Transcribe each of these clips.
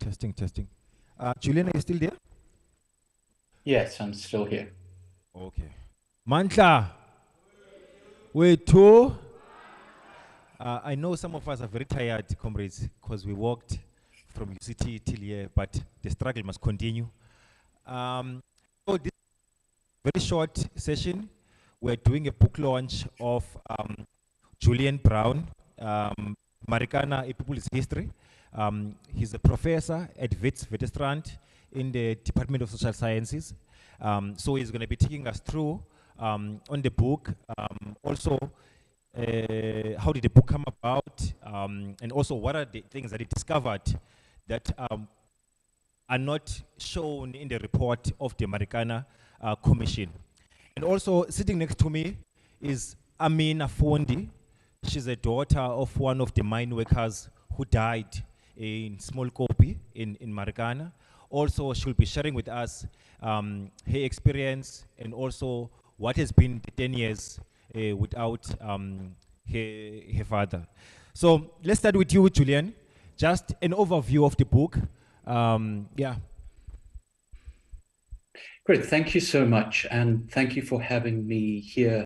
Testing, testing. Julian, are you still there? Yes, I'm still here. Okay. Mantla, wait, two. I know some of us are very tired, comrades, because we walked from UCT till here, but the struggle must continue. So this very short session, we're doing a book launch of Julian Brown, Marikana, A People's History. He's a professor at Witwatersrand in the Department of Social Sciences. So he's going to be taking us through on the book. Also, how did the book come about? And also, what are the things that he discovered that are not shown in the report of the Marikana Commission? And also, sitting next to me is Amina Fondi. She's a daughter of one of the mine workers who died in Small Kopi in Marikana. Also, she'll be sharing with us her experience and also what has been the 10 years without her father. So let's start with you, Julian. Just an overview of the book. Yeah. Great, thank you so much, and thank you for having me here.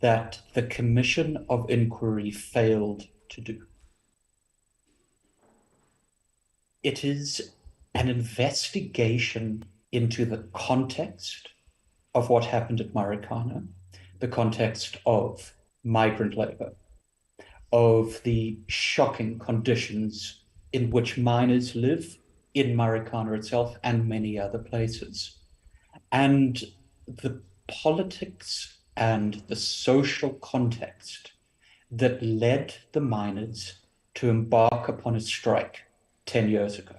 That the Commission of Inquiry failed to do. It is an investigation into the context of what happened at Marikana, the context of migrant labor, of the shocking conditions in which miners live in Marikana itself and many other places, and the politics and the social context that led the miners to embark upon a strike 10 years ago.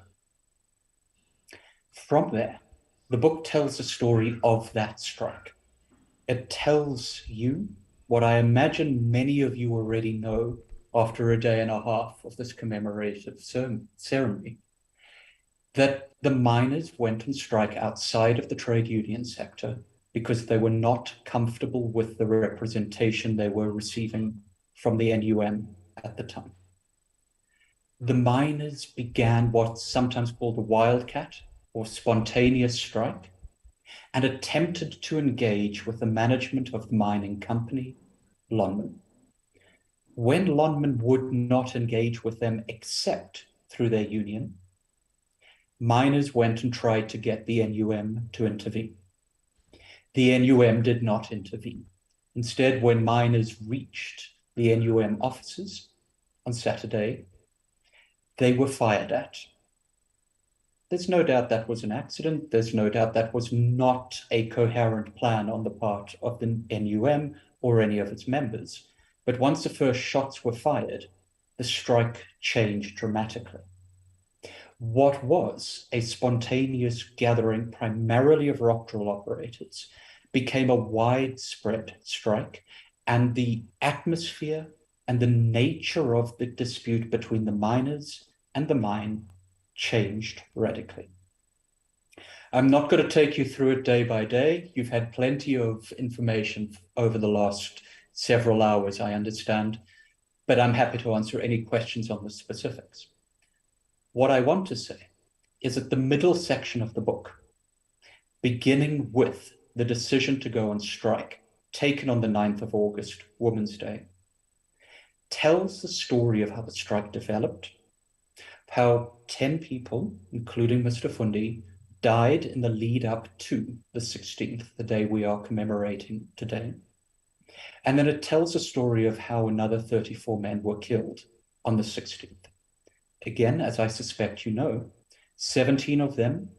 From there, the book tells the story of that strike. It tells you what I imagine many of you already know after a day and a half of this commemorative ceremony, that the miners went on strike outside of the trade union sector because they were not comfortable with the representation they were receiving from the NUM at the time. The miners began what's sometimes called a wildcat or spontaneous strike and attempted to engage with the management of the mining company, Lonmin. When Lonmin would not engage with them except through their union, miners went and tried to get the NUM to intervene. The NUM did not intervene. Instead, when miners reached the NUM offices on Saturday, they were fired at. There's no doubt that was an accident. There's no doubt that was not a coherent plan on the part of the NUM or any of its members. But once the first shots were fired, the strike changed dramatically. What was a spontaneous gathering primarily of rock drill operators became a widespread strike, and the atmosphere and the nature of the dispute between the miners and the mine changed radically. I'm not going to take you through it day by day. You've had plenty of information over the last several hours, I understand, but I'm happy to answer any questions on the specifics. What I want to say is that the middle section of the book, beginning with the decision to go on strike, taken on the 9th of August, Women's Day, tells the story of how the strike developed, how 10 people, including Mr. Fundi, died in the lead up to the 16th, the day we are commemorating today. And then it tells the story of how another 34 men were killed on the 16th. Again, as I suspect you know, 17 of them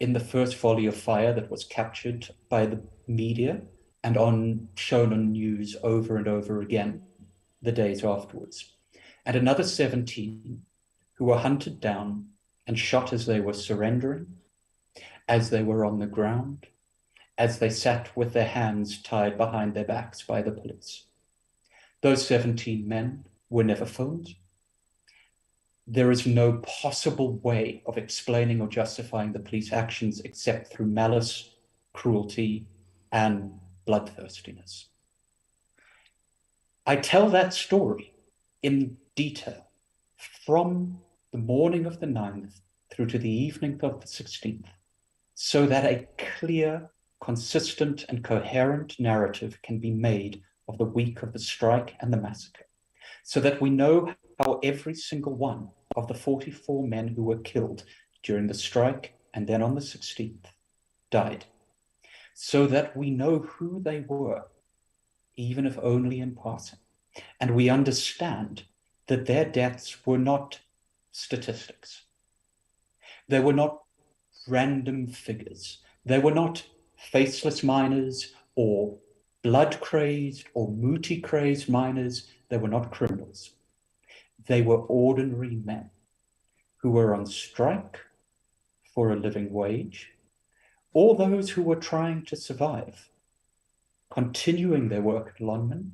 in the first volley of fire that was captured by the media and shown on news over and over again the days afterwards. And another 17 who were hunted down and shot as they were surrendering, as they were on the ground, as they sat with their hands tied behind their backs by the police. Those 17 men were never filmed. There is no possible way of explaining or justifying the police actions except through malice, cruelty, and bloodthirstiness. I tell that story in detail from the morning of the 9th through to the evening of the 16th, so that a clear, consistent, and coherent narrative can be made of the week of the strike and the massacre, so that we know how every single one of the 44 men who were killed during the strike and then on the 16th died, so that we know who they were, even if only in passing, and we understand that their deaths were not statistics. They were not random figures. They were not faceless miners or blood-crazed or muti-crazed miners. They were not criminals. They were ordinary men who were on strike for a living wage, or those who were trying to survive, continuing their work at Lonman.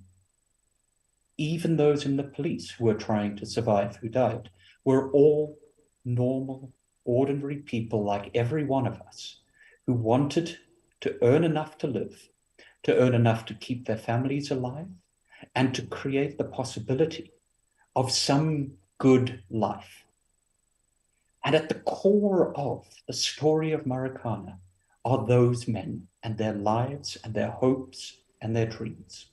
Even those in the police who were trying to survive who died were all normal, ordinary people like every one of us who wanted to earn enough to live, to earn enough to keep their families alive, and to create the possibility of some good life. And at the core of the story of Marikana are those men and their lives and their hopes and their dreams.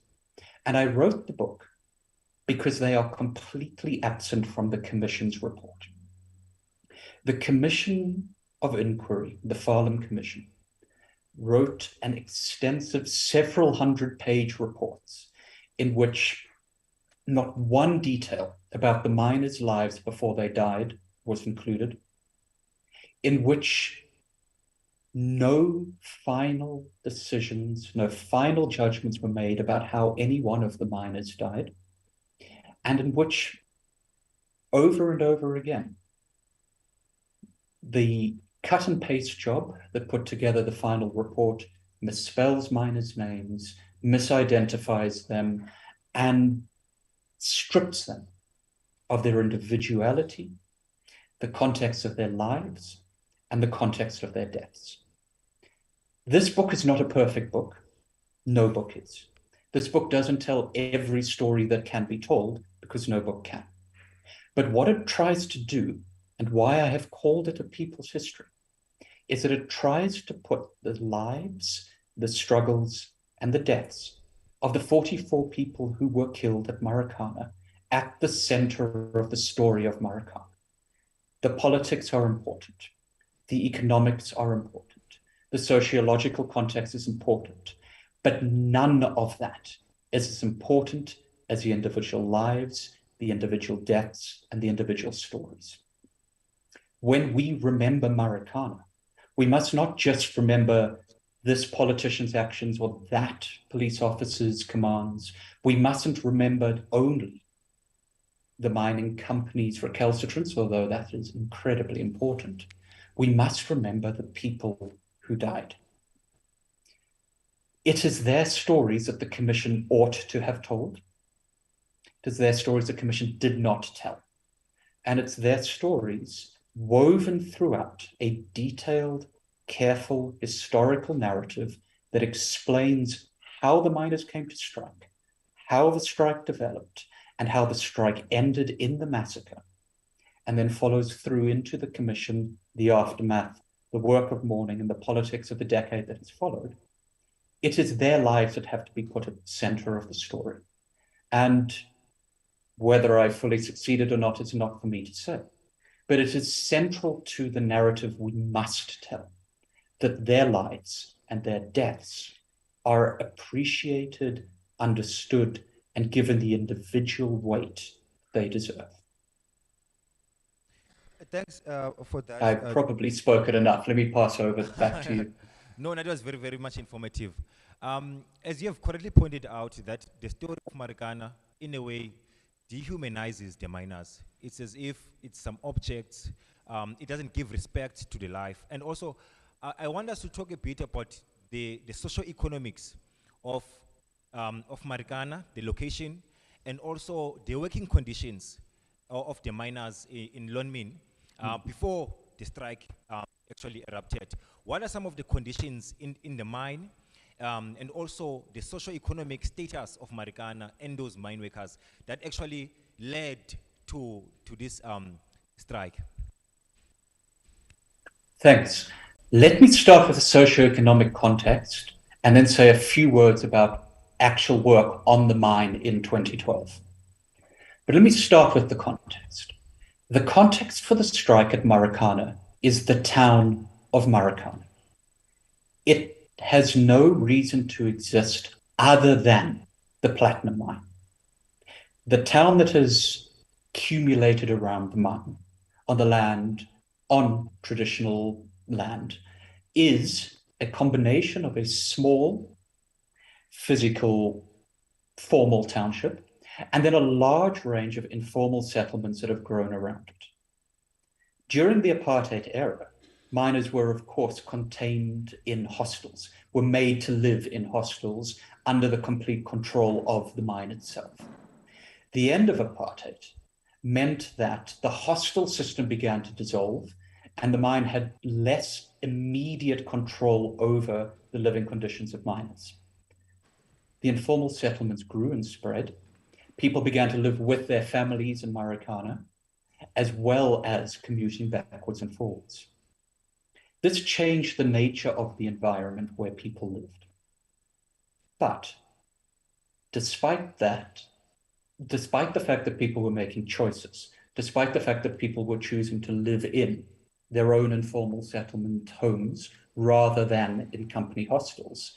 And I wrote the book because they are completely absent from the Commission's report. The Commission of Inquiry, the Farlam Commission, wrote an extensive several hundred-page reports in which not one detail about the miners' lives before they died was included, in which no final decisions, no final judgments were made about how any one of the miners died, and in which over and over again, the cut and paste job that put together the final report misspells miners' names, misidentifies them, and strips them of their individuality, the context of their lives, and the context of their deaths. This book is not a perfect book. No book is. This book doesn't tell every story that can be told, because no book can. But what it tries to do, and why I have called it a people's history, is that it tries to put the lives, the struggles, and the deaths of the 44 people who were killed at Marikana at the center of the story of Marikana. The politics are important. The economics are important. The sociological context is important. But none of that is as important as the individual lives, the individual deaths, and the individual stories. When we remember Marikana, we must not just remember this politician's actions or that police officer's commands. We mustn't remember only the mining company's recalcitrance, although that is incredibly important. We must remember the people who died. It is their stories that the Commission ought to have told. It is their stories the Commission did not tell. And it's their stories woven throughout a detailed, careful, historical narrative that explains how the miners came to strike, how the strike developed, and how the strike ended in the massacre, and then follows through into the Commission, the aftermath, the work of mourning, and the politics of the decade that has followed. It is their lives that have to be put at the center of the story. And whether I fully succeeded or not is not for me to say. But it is central to the narrative we must tell, that their lives and their deaths are appreciated, understood, and given the individual weight they deserve. Thanks for that. I've probably spoken enough. Let me pass over back to you. No, that was very, very much informative. As you have correctly pointed out, that the story of Marikana, in a way, dehumanizes the miners. It's as if it's some objects. It doesn't give respect to the life. And also, I want us to talk a bit about the socio-economics of Marikana, the location, and also the working conditions of the miners in Lonmin before the strike actually erupted. What are some of the conditions in the mine, and also the socio-economic status of Marikana and those mine workers that actually led to this strike? Thanks. Let me start with the socioeconomic context and then say a few words about actual work on the mine in 2012. But let me start with the context. The context for the strike at Marikana is the town of Marikana. It has no reason to exist other than the platinum mine. The town that has accumulated around the mine on the land, on traditional land, is a combination of a small physical formal township and then a large range of informal settlements that have grown around it. During the apartheid era, miners were, of course, contained in hostels, were made to live in hostels under the complete control of the mine itself. The end of apartheid meant that the hostel system began to dissolve and the mine had less immediate control over the living conditions of miners. The informal settlements grew and spread. People began to live with their families in Marikana, as well as commuting backwards and forwards. This changed the nature of the environment where people lived. But despite that, despite the fact that people were making choices, despite the fact that people were choosing to live in their own informal settlement homes rather than in company hostels,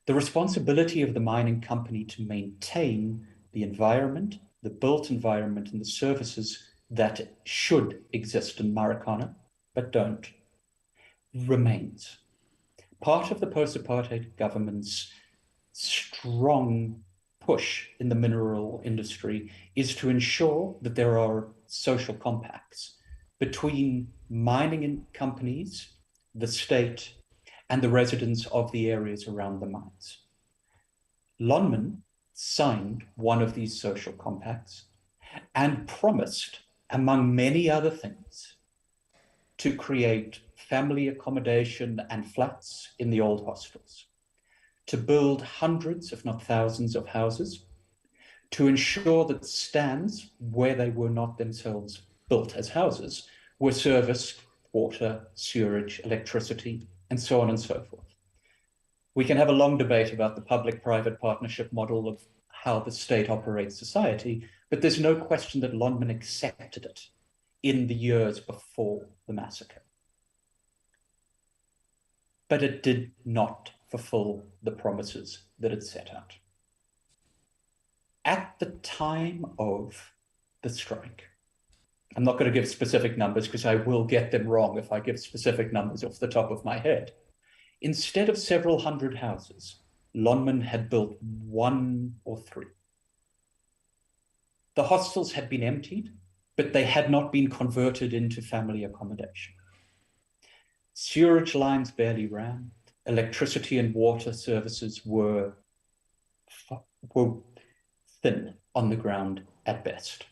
the responsibility of the mining company to maintain the environment, the built environment, and the services that should exist in Marikana, but don't, remains. Part of the post-apartheid government's strong push in the mineral industry is to ensure that there are social compacts between mining companies, the state, and the residents of the areas around the mines. Lonmin signed one of these social compacts and promised, among many other things, to create family accommodation and flats in the old hostels, to build hundreds, if not thousands, of houses, to ensure that stands, where they were not themselves built as houses, were serviced water, sewerage, electricity, and so on and so forth. We can have a long debate about the public-private partnership model of how the state operates society, but there's no question that Lonmin accepted it in the years before the massacre. But it did not fulfill the promises that it set out. At the time of the strike, I'm not going to give specific numbers because I will get them wrong if I give specific numbers off the top of my head. Instead of several hundred houses, Lonmin had built 1 or 3. The hostels had been emptied, but they had not been converted into family accommodation. Sewerage lines barely ran. Electricity and water services were thin on the ground at best.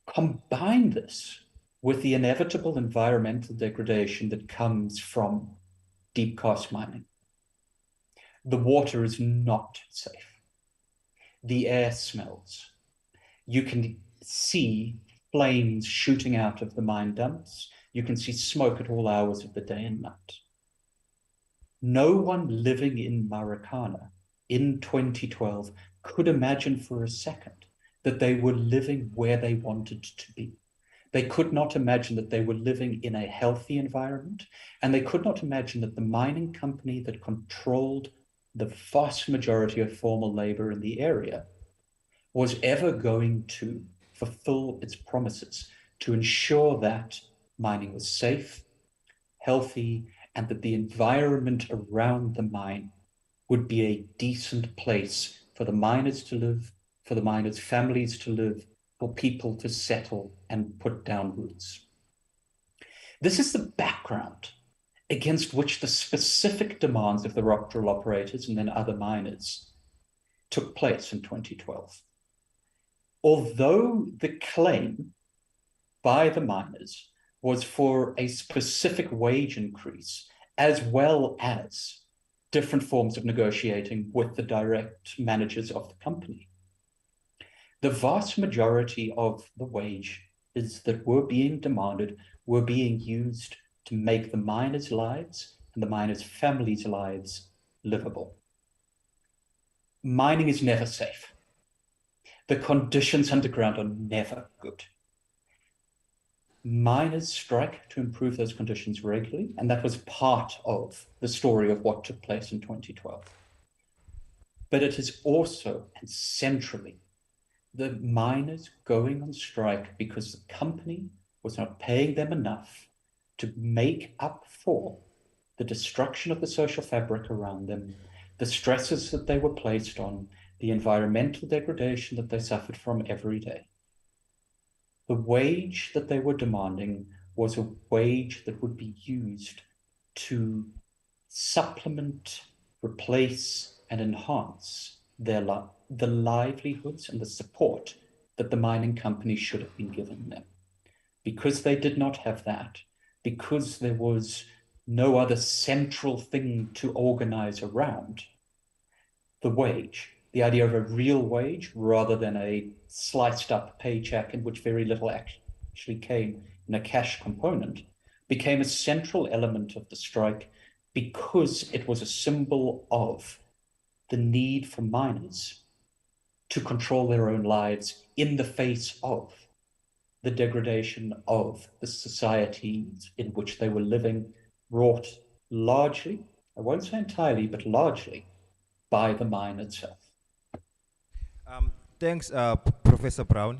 Combine this with the inevitable environmental degradation that comes from deep cast mining. The water is not safe. The air smells. You can see flames shooting out of the mine dumps. You can see smoke at all hours of the day and night. No one living in Marikana in 2012 could imagine for a second that they were living where they wanted to be. They could not imagine that they were living in a healthy environment, and they could not imagine that the mining company that controlled the vast majority of formal labor in the area was ever going to fulfill its promises to ensure that mining was safe, healthy, and that the environment around the mine would be a decent place for the miners to live, for the miners' families to live, for people to settle and put down roots. This is the background against which the specific demands of the rock drill operators and then other miners took place in 2012. Although the claim by the miners was for a specific wage increase, as well as different forms of negotiating with the direct managers of the company, the vast majority of the wages that were being demanded were being used to make the miners' lives and the miners' families' lives livable. Mining is never safe. The conditions underground are never good. Miners strike to improve those conditions regularly, and that was part of the story of what took place in 2012. But it is also, and centrally, the miners going on strike because the company was not paying them enough to make up for the destruction of the social fabric around them, the stresses that they were placed on, the environmental degradation that they suffered from every day. The wage that they were demanding was a wage that would be used to supplement, replace, and enhance the livelihoods and the support that the mining company should have been giving them. Because they did not have that, because there was no other central thing to organize around, the wage, the idea of a real wage rather than a sliced up paycheck in which very little actually came in a cash component, became a central element of the strike because it was a symbol of the need for miners to control their own lives in the face of the degradation of the societies in which they were living, wrought largely, I won't say entirely, but largely by the mine itself. Thanks, Professor Brown.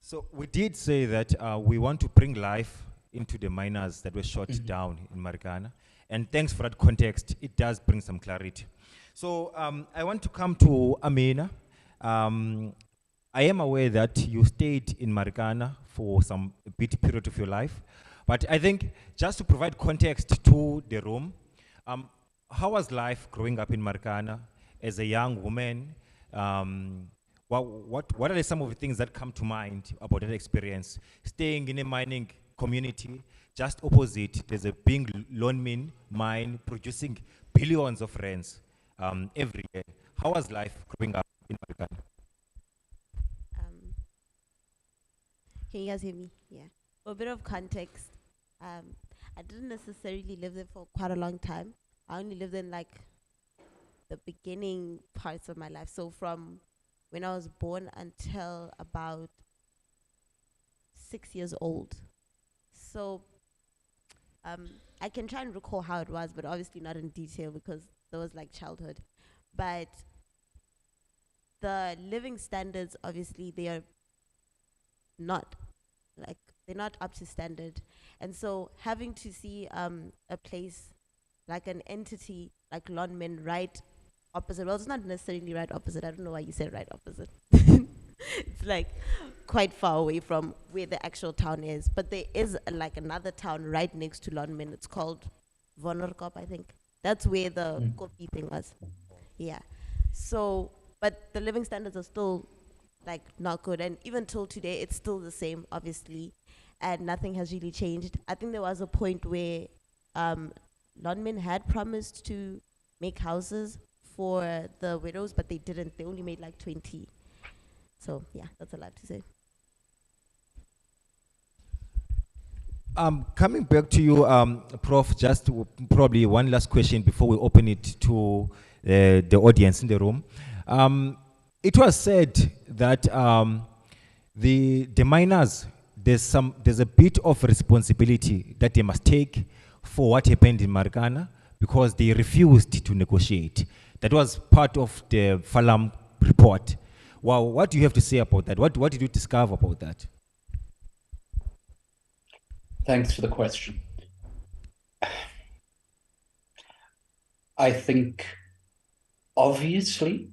So we did say that we want to bring life into the miners that were shot down in Marikana. And thanks for that context. It does bring some clarity. So I want to come to Amina. I am aware that you stayed in Marikana for some bit period of your life. But I think just to provide context to the room, how was life growing up in Marikana as a young woman? What are some of the things that come to mind about that experience? Staying in a mining community, just opposite, there's a big Lonmin mine producing billions of rands every year. How was life growing up in Marikana? Can you guys hear me? Yeah. For a bit of context, I didn't necessarily live there for quite a long time. I only lived in like the beginning parts of my life. So from when I was born until about 6 years old. So I can try and recall how it was, but obviously not in detail because that was like childhood. But the living standards, obviously, they are not like, they're not up to standard. And so having to see a place like an entity like Lonmin right opposite, well, it's not necessarily right opposite. I don't know why you said right opposite. It's like quite far away from where the actual town is. But there is like another town right next to Lonmin. It's called Vonorkop, I think. That's where the Kopi thing was. Yeah. So, but the living standards are still like not good. And even till today, it's still the same, obviously. And nothing has really changed. I think there was a point where Lonmin had promised to make houses for the widows, but they didn't. They only made like 20. So yeah, that's all I have to say. Coming back to you, Prof, just probably one last question before we open it to the audience in the room. It was said that the miners, there's a bit of responsibility that they must take for what happened in Marikana because they refused to negotiate. That was part of the Falam report. Wow, what do you have to say about that? What did you discover about that? Thanks for the question. I think, obviously,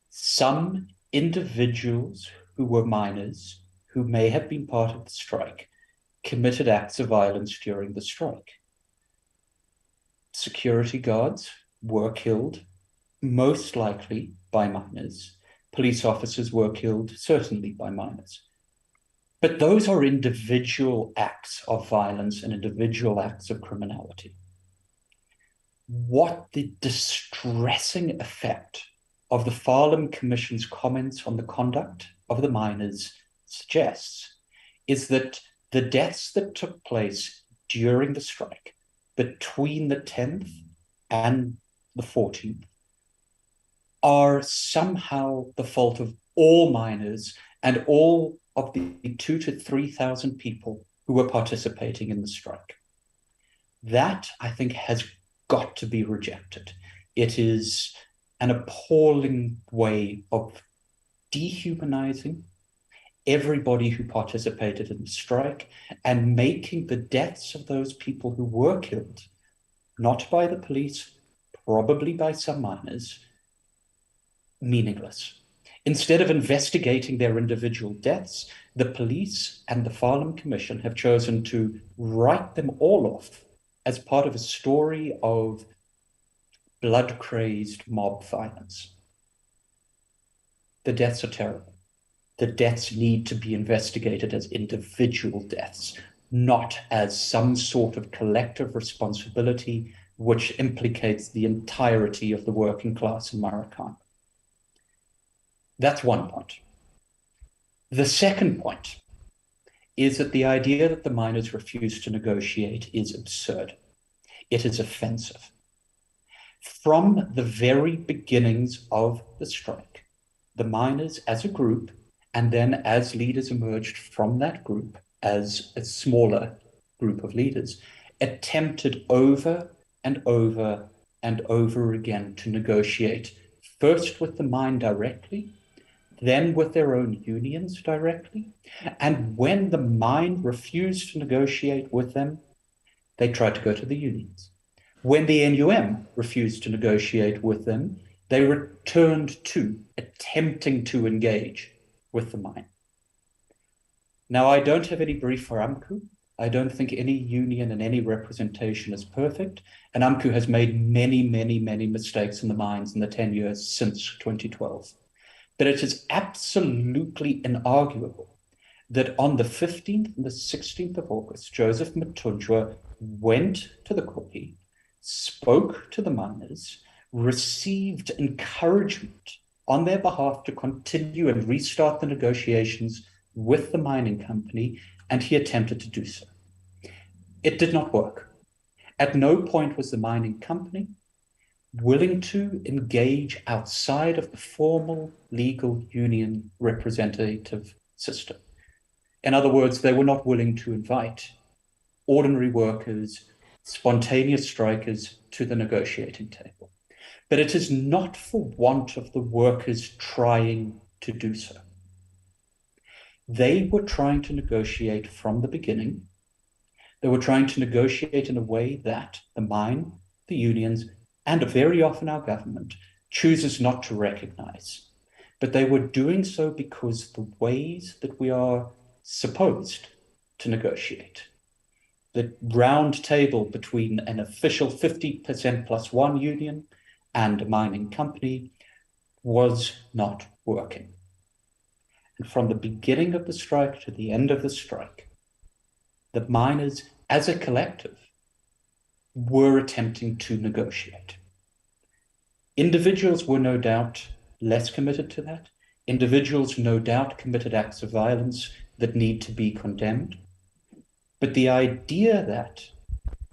some individuals who were miners, who may have been part of the strike, committed acts of violence during the strike. security guards were killed, most likely by miners. Police officers were killed, certainly by miners. But those are individual acts of violence and individual acts of criminality. What the distressing effect of the Farlam Commission's comments on the conduct of the miners suggests is that the deaths that took place during the strike between the 10th and the 14th are somehow the fault of all miners and all of the 2,000 to 3,000 people who were participating in the strike. That, I think, has got to be rejected. It is an appalling way of dehumanizing everybody who participated in the strike and making the deaths of those people who were killed, not by the police, probably by some miners, meaningless. Instead of investigating their individual deaths, the police and the Farlam Commission have chosen to write them all off as part of a story of blood-crazed mob violence. The deaths are terrible. The deaths need to be investigated as individual deaths, not as some sort of collective responsibility which implicates the entirety of the working class in Marikana. That's one point. The second point is that the idea that the miners refuse to negotiate is absurd. It is offensive. From the very beginnings of the strike, the miners as a group, and then as leaders emerged from that group as a smaller group of leaders, attempted over and over and over again to negotiate, first with the mine directly, then with their own unions directly. And when the mine refused to negotiate with them, they tried to go to the unions. When the NUM refused to negotiate with them, they returned to attempting to engage with the mine. Now, I don't have any brief for AMCU. I don't think any union and any representation is perfect. And AMCU has made many, many, many mistakes in the mines in the 10 years since 2012. But it is absolutely inarguable that on the 15th and the 16th of August, Joseph Matunjwa went to the Kohi, spoke to the miners, received encouragement on their behalf to continue and restart the negotiations with the mining company, and he attempted to do so. It did not work. At no point was the mining company willing to engage outside of the formal legal union representative system. In other words, they were not willing to invite ordinary workers, spontaneous strikers to the negotiating table. But it is not for want of the workers trying to do so. They were trying to negotiate from the beginning. They were trying to negotiate in a way that the mine, the unions, and very often our government chooses not to recognize. But they were doing so because the ways that we are supposed to negotiate, the round table between an official 50% plus one union and a mining company, was not working. And from the beginning of the strike to the end of the strike, the miners as a collective were attempting to negotiate. Individuals were no doubt less committed to that. Individuals no doubt committed acts of violence that need to be condemned. But the idea that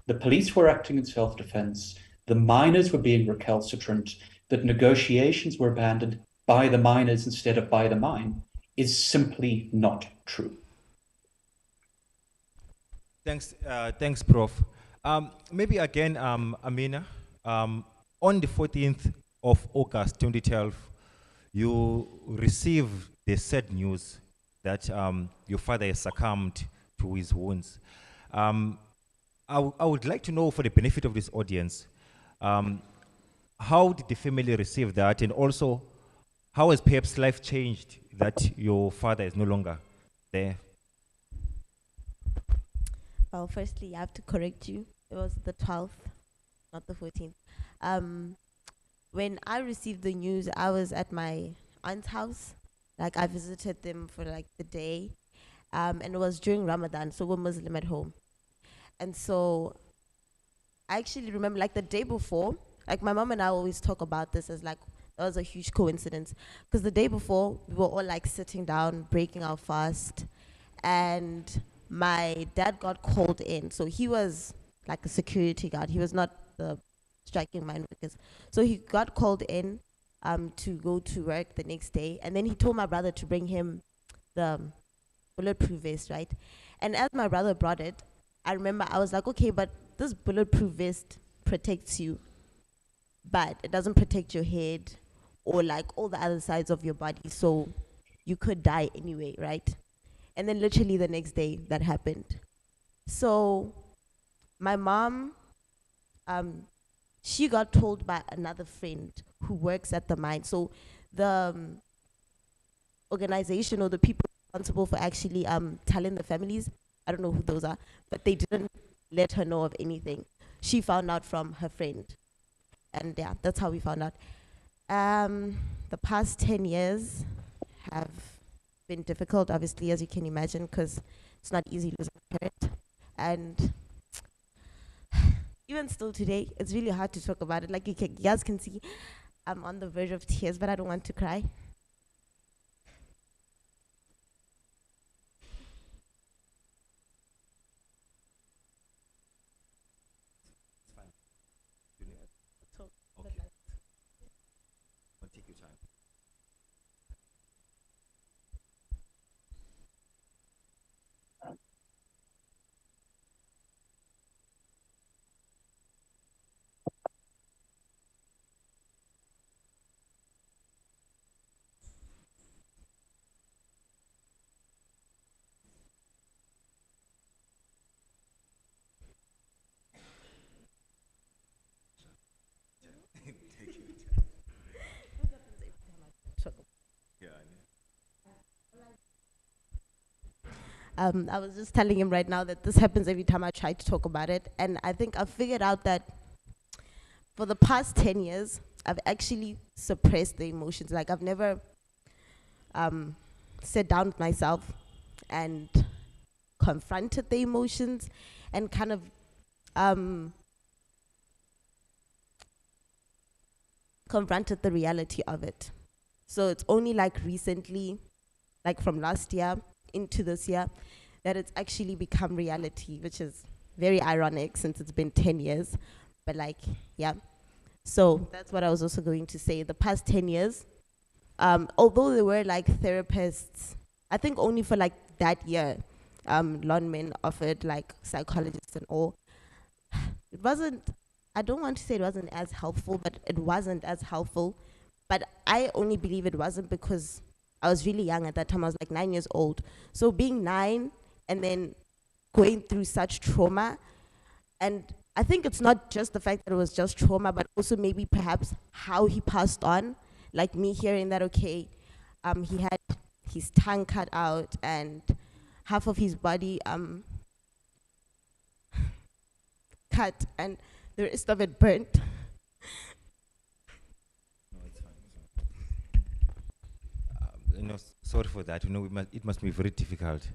the police were acting in self-defense, the miners were being recalcitrant, that negotiations were abandoned by the miners instead of by the mine, is simply not true. Thanks, Prof. Maybe again, Amina, on the 14th of August 2012, you received the sad news that your father has succumbed to his wounds. I would like to know, for the benefit of this audience, how did the family receive that, and also how has perhaps life changed that your father is no longer there? Well, firstly, I have to correct you. It was the 12th not the 14th. When I received the news, I was at my aunt's house. Like I visited them for like the day, and it was during Ramadan, so we're Muslim at home. And so I actually remember like the day before, like my mom and I always talk about this as like that was a huge coincidence because the day before we were all like sitting down breaking our fast, and my dad got called in. So he was like a security guard. He was not the striking mind workers. So he got called in to go to work the next day, and then he told my brother to bring him the bulletproof vest, right? And as my brother brought it, I remember I was like, okay, but this bulletproof vest protects you, but it doesn't protect your head or like all the other sides of your body. So you could die anyway, right? And then literally the next day that happened. So my mom, she got told by another friend who works at the mine. So the organization or the people responsible for actually telling the families, I don't know who those are, but they didn't let her know of anything. She found out from her friend. And yeah, that's how we found out. The past 10 years have been difficult, obviously, as you can imagine, because it's not easy losing a parent. And even still today, it's really hard to talk about it. Like you guys can see, I'm on the verge of tears, but I don't want to cry. Take your time. Take your time. Yeah, I know. I was just telling him right now that this happens every time I try to talk about it. And I think I've figured out that for the past 10 years, I've actually suppressed the emotions. Like I've never sat down with myself and confronted the emotions and kind of confronted the reality of it. So it's only like recently, like from last year into this year, that it's actually become reality, which is very ironic since it's been 10 years. But like, yeah. So that's what I was also going to say. The past 10 years, although there were like therapists, I think only for like that year, Lonmin offered like psychologists and all. It wasn't, I don't want to say it wasn't as helpful, but it wasn't as helpful. But I only believe it wasn't because I was really young at that time. I was like 9 years old. So being 9 and then going through such trauma, and I think it's not just the fact that it was just trauma, but also maybe perhaps how he passed on. Like me hearing that, okay, he had his tongue cut out and half of his body cut and the rest of it burnt. No, it's fine. Sorry for that. It must be very difficult.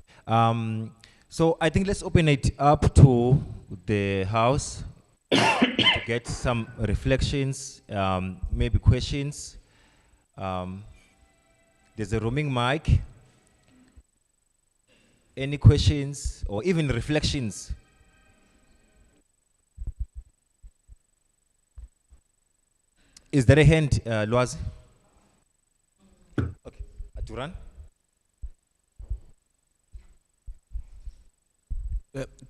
So I think let's open it up to the house to get some reflections, maybe questions. There's a roaming mic. Any questions or even reflections? Is there a hand, Loaz? Okay, Duran?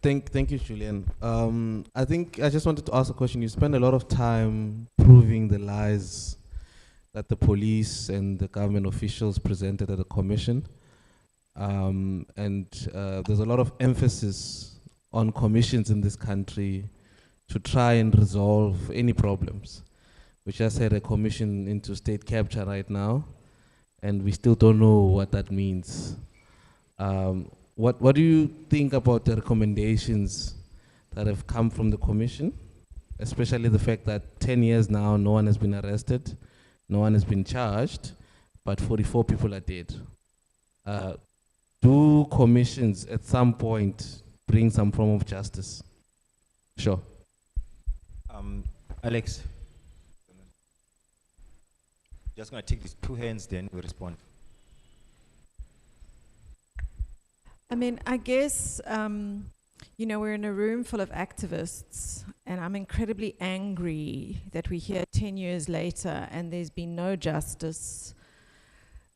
Thank you, Julian. I think I just wanted to ask a question. You spend a lot of time proving the lies that the police and the government officials presented at the commission. And there's a lot of emphasis on commissions in this country to try and resolve any problems. We just had a commission into state capture right now, and we still don't know what that means. What do you think about the recommendations that have come from the commission? especially the fact that 10 years now, no one has been arrested, no one has been charged, but 44 people are dead. Do commissions at some point bring some form of justice? Sure. Alex. Just going to take these two hands, then we respond. I mean, I guess, you know, we're in a room full of activists, and I'm incredibly angry that we're here 10 years later and there's been no justice.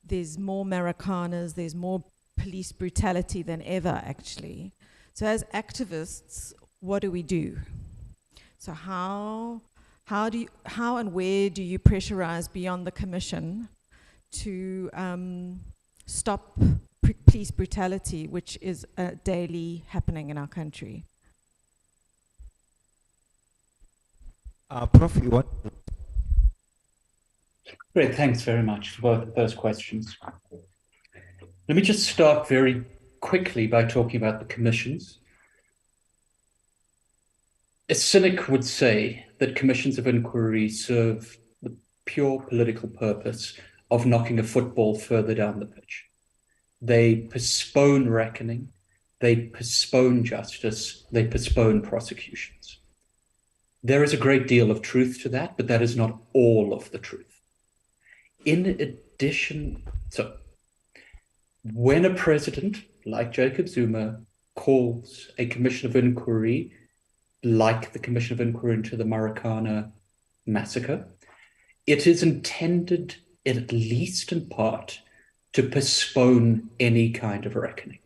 There's more Marikanas, there's more police brutality than ever, actually. So as activists, what do we do? So how and where do you pressurize beyond the commission to stop police brutality, which is daily happening in our country? Prof, you want? Great, thanks very much for both of those questions. Let me just start very quickly by talking about the commissions. A cynic would say that commissions of inquiry serve the pure political purpose of knocking a football further down the pitch. They postpone reckoning, they postpone justice, they postpone prosecutions. There is a great deal of truth to that, but that is not all of the truth. In addition, so when a president like Jacob Zuma calls a commission of inquiry like the commission of inquiry into the Marikana massacre, it is intended, at least in part, to postpone any kind of reckoning.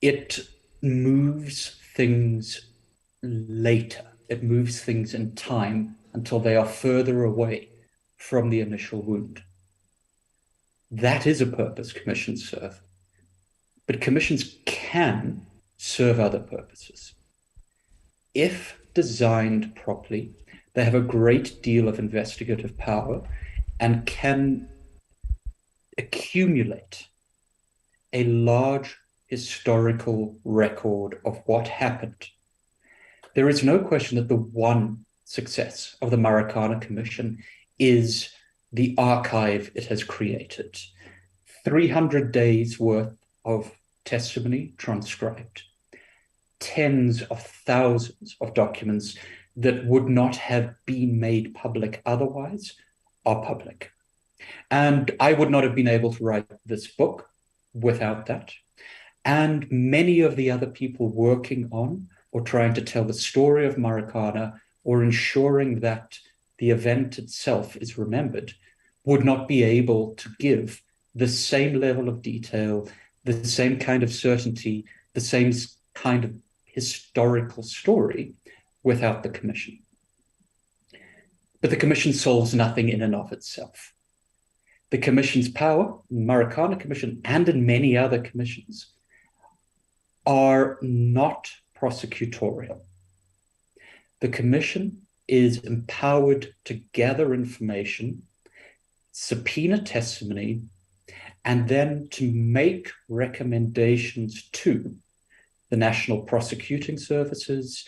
It moves things later. It moves things in time until they are further away from the initial wound. That is a purpose commissions serve. But commissions can serve other purposes. If designed properly, they have a great deal of investigative power and can accumulate a large historical record of what happened. There is no question that the one success of the Marikana Commission is the archive it has created. 300 days worth of testimony transcribed. Tens of thousands of documents that would not have been made public otherwise are public. And I would not have been able to write this book without that. And many of the other people working on or trying to tell the story of Marikana or ensuring that the event itself is remembered would not be able to give the same level of detail, the same kind of certainty, the same kind of historical story without the commission. But the commission solves nothing in and of itself. The commission's power, Marikana Commission and in many other commissions, are not prosecutorial. The commission is empowered to gather information, subpoena testimony, and then to make recommendations to the National Prosecuting Services,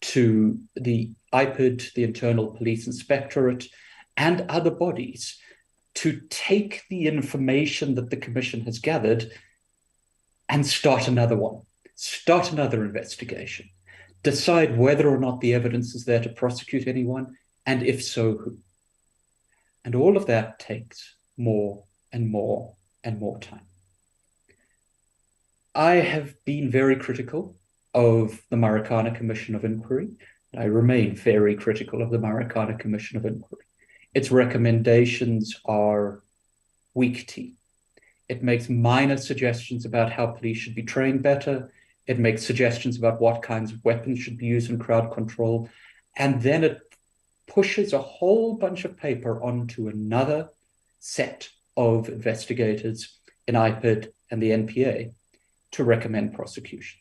to the IPID, the Internal Police Inspectorate, and other bodies to take the information that the commission has gathered and start another one, start another investigation, decide whether or not the evidence is there to prosecute anyone, and if so, who. And all of that takes more and more and more time. I have been very critical of the Marikana Commission of Inquiry. I remain very critical of the Marikana Commission of Inquiry. Its recommendations are weak tea. It makes minor suggestions about how police should be trained better. It makes suggestions about what kinds of weapons should be used in crowd control. And then it pushes a whole bunch of paper onto another set of investigators in IPID and the NPA to recommend prosecutions.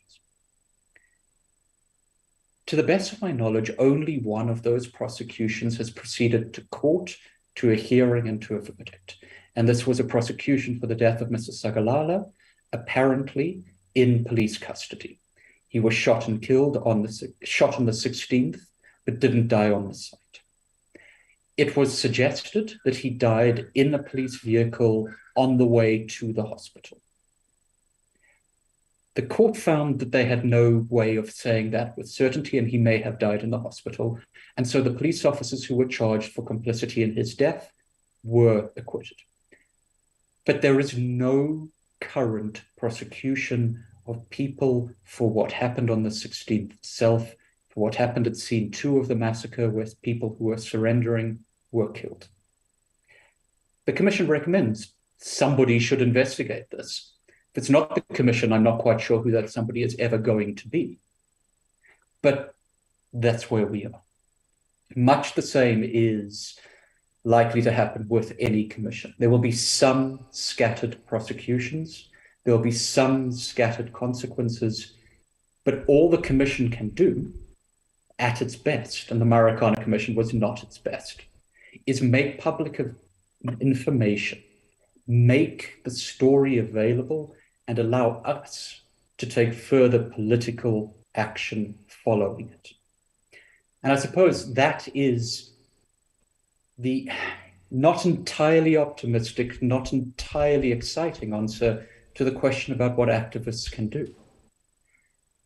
To the best of my knowledge, only one of those prosecutions has proceeded to court, to a hearing, and to a verdict. And this was a prosecution for the death of Mr. Sagalala, apparently in police custody. He was shot and killed on the 16th but didn't die on the site. It was suggested that he died in a police vehicle on the way to the hospital. The court found that they had no way of saying that with certainty, and he may have died in the hospital. And so the police officers who were charged for complicity in his death were acquitted. But there is no current prosecution of people for what happened on the 16th itself, for what happened at scene 2 of the massacre, where people who were surrendering were killed. The commission recommends somebody should investigate this. If it's not the commission, I'm not quite sure who that somebody is ever going to be. But that's where we are. Much the same is likely to happen with any commission. There will be some scattered prosecutions. There will be some scattered consequences. But all the commission can do at its best, and the Marikana Commission was not its best, is make public information, make the story available, and allow us to take further political action following it. And I suppose that is the not entirely optimistic, not entirely exciting answer to the question about what activists can do.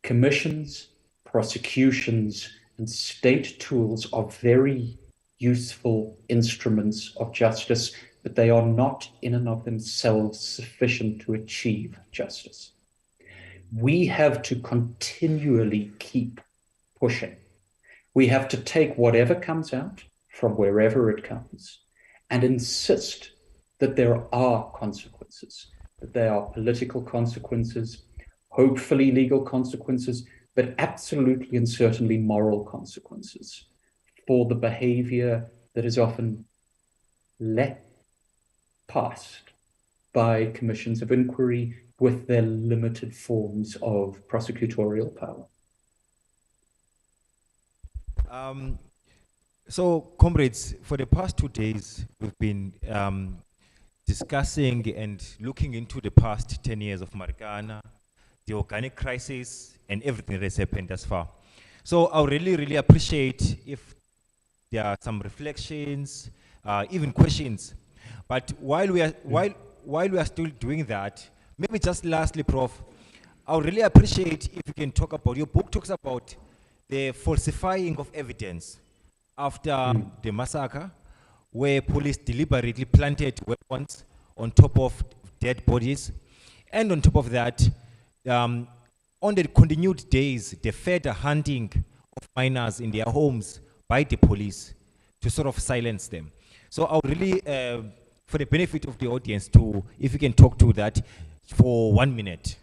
Commissions, prosecutions, and state tools are very useful instruments of justice, but they are not in and of themselves sufficient to achieve justice. We have to continually keep pushing. We have to take whatever comes out from wherever it comes and insist that there are consequences, that there are political consequences, hopefully legal consequences, but absolutely and certainly moral consequences for the behavior that is often let past by commissions of inquiry with their limited forms of prosecutorial power. So, comrades, for the past 2 days, we've been discussing and looking into the past 10 years of Marikana, the organic crisis, and everything that has happened thus far. So I would really, really appreciate if there are some reflections, even questions. But while we are still doing that, maybe just lastly, Prof, I would really appreciate if you can talk about, your book talks about the falsifying of evidence after the massacre, where police deliberately planted weapons on top of dead bodies. And on top of that, on the continued days, the further hunting of minors in their homes by the police to sort of silence them. So I would really, for the benefit of the audience, if you can talk to that for 1 minute.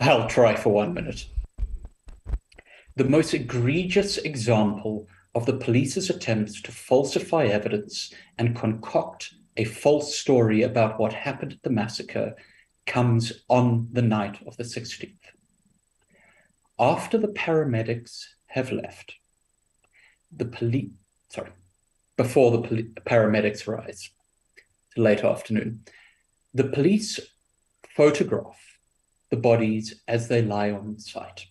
I'll try for 1 minute. The most egregious example of the police's attempts to falsify evidence and concoct a false story about what happened at the massacre comes on the night of the 16th. After the paramedics have left, before the paramedics arrive, late afternoon, the police photograph the bodies as they lie on the site.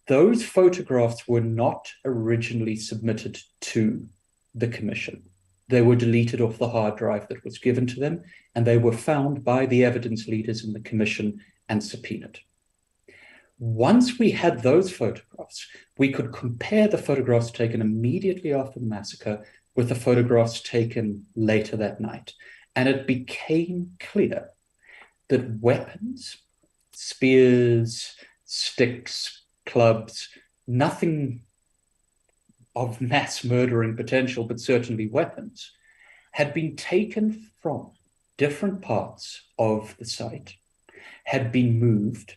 Those photographs were not originally submitted to the commission. They were deleted off the hard drive that was given to them, and they were found by the evidence leaders in the commission and subpoenaed. Once we had those photographs, we could compare the photographs taken immediately after the massacre with the photographs taken later that night. And it became clear that weapons, spears, sticks, clubs, nothing of mass murdering potential, but certainly weapons, had been taken from different parts of the site, had been moved,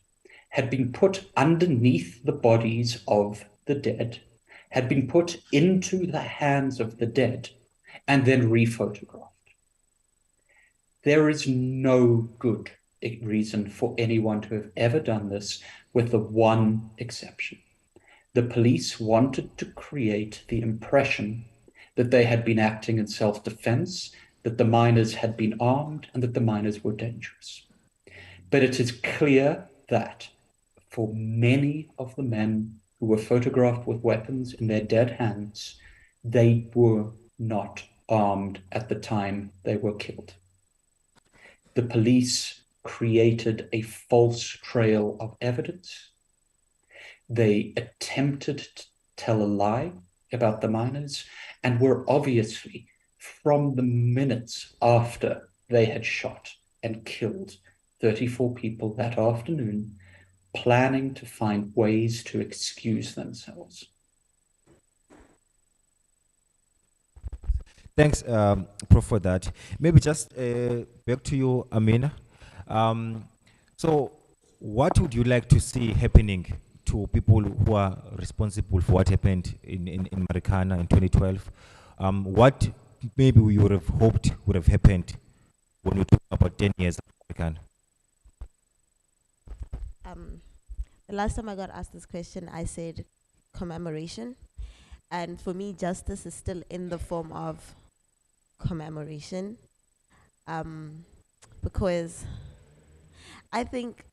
had been put underneath the bodies of the dead, had been put into the hands of the dead, and then rephotographed. There is no good reason for anyone to have ever done this, with the one exception. The police wanted to create the impression that they had been acting in self-defense, that the miners had been armed, and that the miners were dangerous. But it is clear that for many of the men who were photographed with weapons in their dead hands, they were not armed at the time they were killed. The police created a false trail of evidence. They attempted to tell a lie about the miners and were obviously, from the minutes after they had shot and killed 34 people that afternoon, planning to find ways to excuse themselves. Thanks, Prof, for that. Maybe just back to you, Amina. So, what would you like to see happening to people who are responsible for what happened in Marikana in 2012? What maybe we would have hoped would have happened when we talk about 10 years of Marikana? The last time I got asked this question, I said commemoration. And for me, justice is still in the form of commemoration. Because I think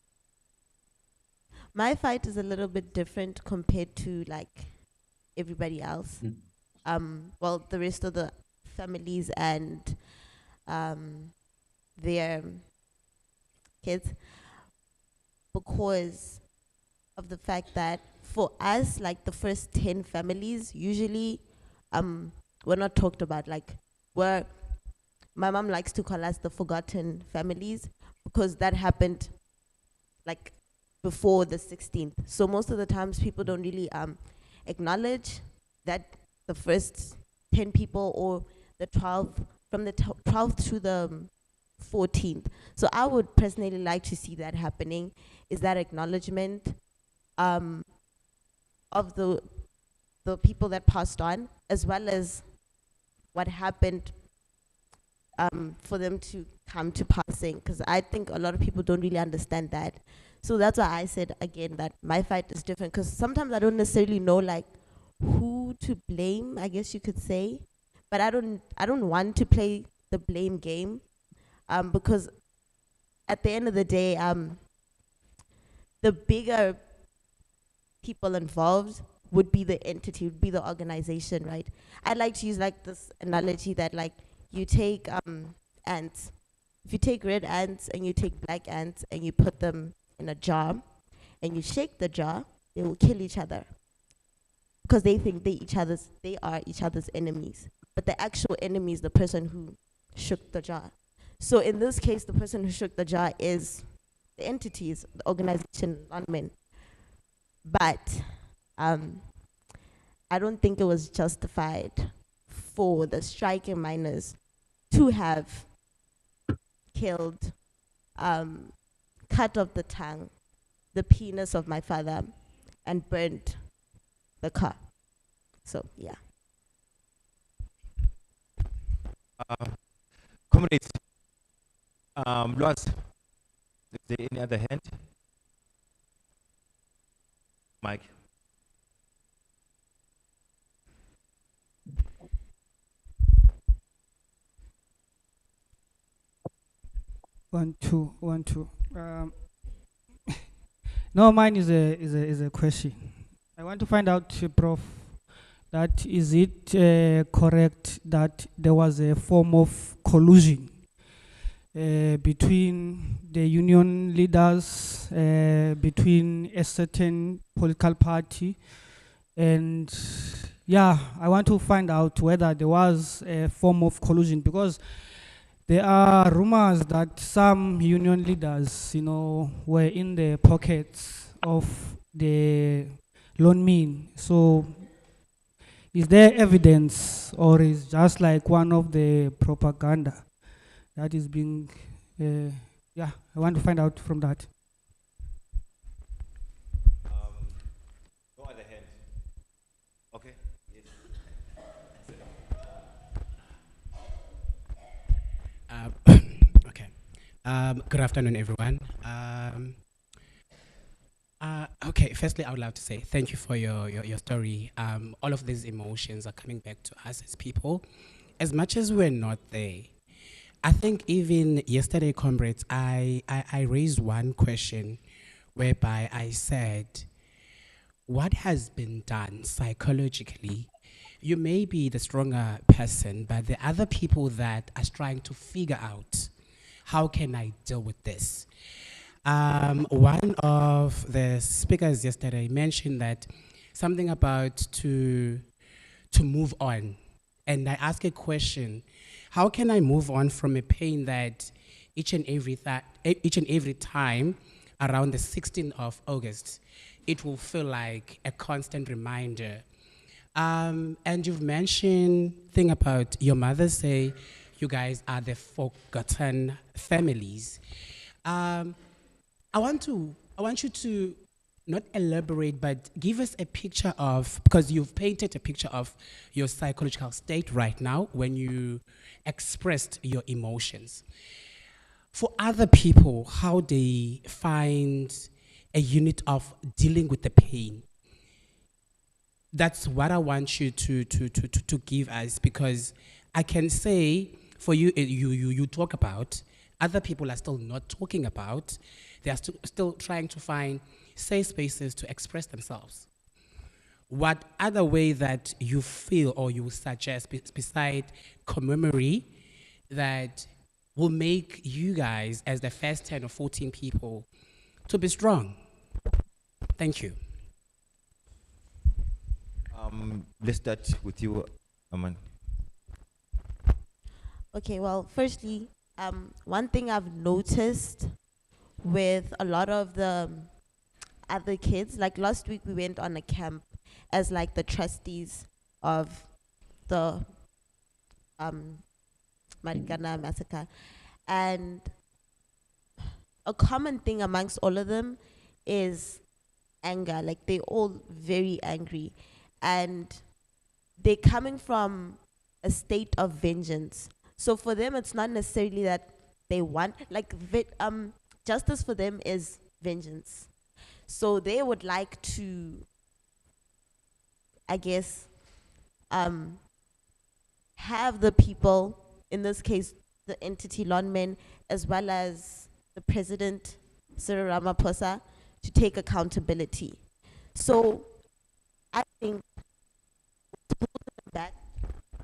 my fight is a little bit different compared to like everybody else. Well, the rest of the families and their kids, because of the fact that for us, like the first 10 families, usually we're not talked about. Like my mom likes to call us the forgotten families because that happened like before the 16th. So most of the times people don't really acknowledge that the first 10 people or the 12, from the 12th to the 14th. So I would personally like to see that happening, is that acknowledgement of the people that passed on, as well as what happened for them to come to passing, because I think a lot of people don't really understand that. So that's why I said again that my fight is different, because sometimes I don't necessarily know like who to blame, I guess you could say, but I don't want to play the blame game, because at the end of the day, the bigger people involved would be the entity, would be the organization, right? I like to use like this analogy that like you take ants. If you take red ants and you take black ants and you put them in a jar and you shake the jar, they will kill each other because they think they are each other's enemies. But the actual enemy is the person who shook the jar. So in this case, the person who shook the jar is the entities, the organization, not men. But I don't think it was justified for the striking miners to have killed, cut off the tongue, the penis of my father, and burned the car. So, yeah. Comrades, Loaz, is there any other hand? Mike. One, two. No, mine is a question. I want to find out, Prof, that is it correct that there was a form of collusion between the union leaders, between a certain political party, and yeah, I want to find out whether there was a form of collusion, because there are rumors that some union leaders, were in the pockets of the loanmen. So is there evidence, or is just like one of the propaganda that is being, I want to find out from that. No other hand. Okay. Yes. Okay. Good afternoon, everyone. Okay, firstly, I would love to say thank you for your story. All of these emotions are coming back to us as people. As much as we're not there, I think even yesterday, comrades, I raised one question, whereby I said, what has been done psychologically? You may be the stronger person, but the other people that are trying to figure out, how can I deal with this? One of the speakers yesterday mentioned that something about to move on. And I asked a question, how can I move on from a pain that each and every time around the 16th of August, it will feel like a constant reminder. And you've mentioned thing about your mother say you guys are the forgotten families. I want you to not elaborate, but give us a picture of, because you've painted a picture of your psychological state right now when you expressed your emotions. For other people, how they find a unit of dealing with the pain. That's what I want you to give us, because I can say for you, you talk about, other people are still not talking about, they are still trying to find safe spaces to express themselves. What other way that you feel or you suggest beside commemorate that will make you guys as the first 10 or 14 people to be strong? Thank you. Let's start with you, Aman. Okay, well, firstly, one thing I've noticed with a lot of the other kids, like last week we went on a camp as like the trustees of the Marikana massacre, and a common thing amongst all of them is anger. Like they're all very angry, and they're coming from a state of vengeance. So for them, it's not necessarily that they want, like justice for them is vengeance. So they would like to, I guess, have the people, in this case, the entity lawmen, as well as the president, Cyril Ramaphosa, to take accountability. So I think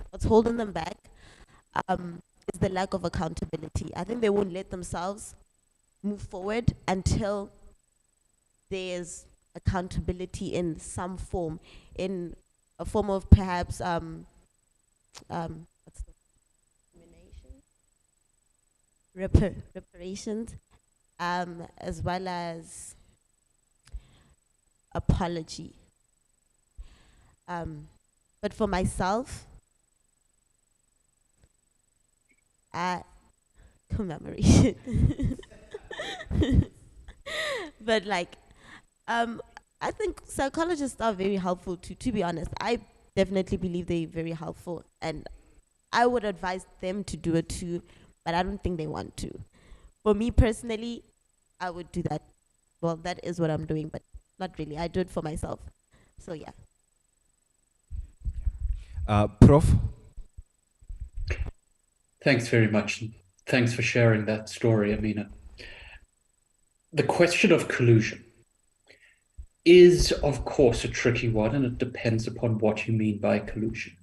what's holding them back is the lack of accountability. I think they won't let themselves move forward until there's accountability in some form, in a form of perhaps what's the reparations, as well as apology. But for myself, commemoration. But like, I think psychologists are very helpful too, to be honest. I definitely believe they're very helpful, and I would advise them to do it too, but I don't think they want to. For me personally, I would do that. Well, that is what I'm doing, but not really. I do it for myself. So yeah. Prof? Thanks very much. Thanks for sharing that story, Amina. The question of collusion is, of course, a tricky one, and it depends upon what you mean by collusion.